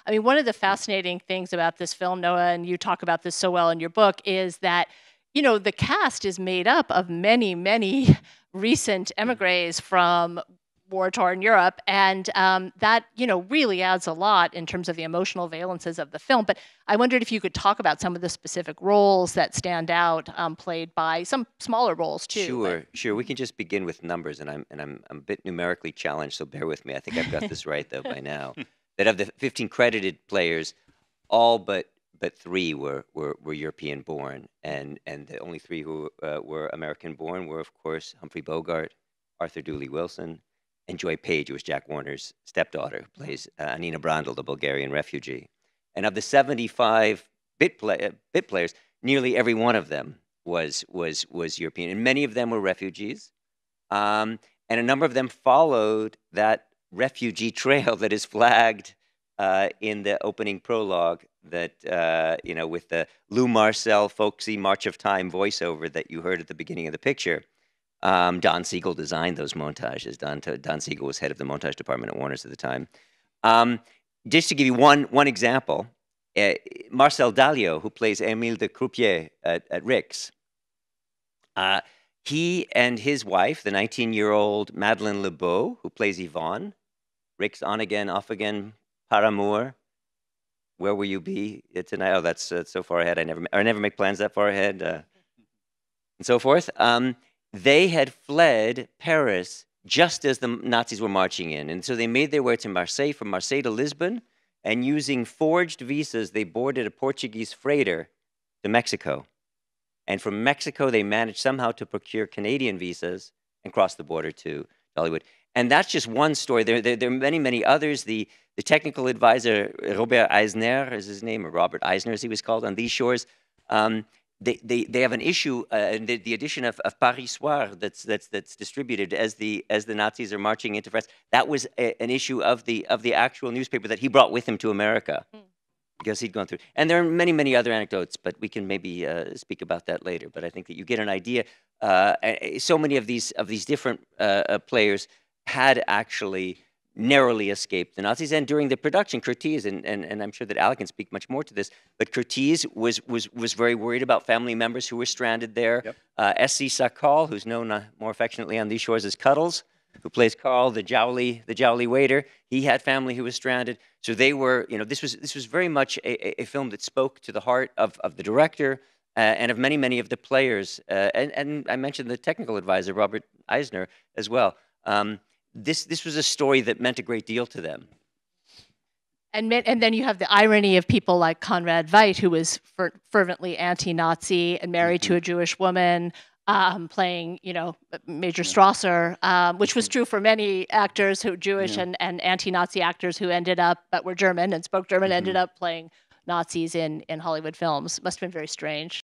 I mean, one of the fascinating things about this film, Noah, and you talk about this so well in your book, is that, you know, the cast is made up of many, many recent emigres from war-torn Europe, and that, you know, really adds a lot in terms of the emotional valences of the film. But I wondered if you could talk about some of the specific roles that stand out, played by some smaller roles too. Sure, sure. We can just begin with numbers, and I'm a bit numerically challenged, so bear with me. I think I've got this right though by now. That of the 15 credited players, all but three were European born, and the only three who were American born were, of course, Humphrey Bogart, Arthur Dooley Wilson, and Joy Page, who was Jack Warner's stepdaughter, who plays Anina Brandl, the Bulgarian refugee. And of the 75 bit players, nearly every one of them was European, and many of them were refugees, and a number of them followed that refugee trail that is flagged in the opening prologue. That you know, with the Lou Marcel folksy March of Time voiceover that you heard at the beginning of the picture. Don Siegel designed those montages. Don Siegel was head of the montage department at Warner's at the time. Just to give you one example, Marcel Dalio, who plays Émile de Croupier at Rix, he and his wife, the 19-year-old Madeleine Lebeau, who plays Yvonne, Rix on again, off again, par amour, where will you be tonight? Oh, that's so far ahead. I never make plans that far ahead, and so forth. They had fled Paris just as the Nazis were marching in. And so they made their way to Marseille, from Marseille to Lisbon, and using forged visas, they boarded a Portuguese freighter to Mexico. And from Mexico, they managed somehow to procure Canadian visas and cross the border to Hollywood. And that's just one story. There are many, many others. The technical advisor, Robert Eisner is his name, or Robert Eisner as he was called, on these shores. They have an issue, the edition of Paris Soir that's distributed as the Nazis are marching into France. That was an issue of the actual newspaper that he brought with him to America, because he'd gone through. And there are many, many other anecdotes, but we can maybe speak about that later. But I think that you get an idea. So many of these different players had actually narrowly escaped the Nazis. And during the production, Curtiz, and I'm sure that Alec can speak much more to this, but Curtiz was very worried about family members who were stranded there. Yep. S.C. Sakal, who's known more affectionately on these shores as Cuddles, who plays Carl, the jowly waiter, he had family who was stranded. So they were, you know, this was very much a film that spoke to the heart of the director and of many, many of the players. And I mentioned the technical advisor, Robert Eisner, as well. This was a story that meant a great deal to them. And then you have the irony of people like Conrad Veidt, who was fervently anti-Nazi and married to a Jewish woman, playing, you know, Major Strasser, which was true for many actors who Jewish and anti-Nazi actors who ended up, but were German and spoke German, ended up playing Nazis in Hollywood films. Must have been very strange.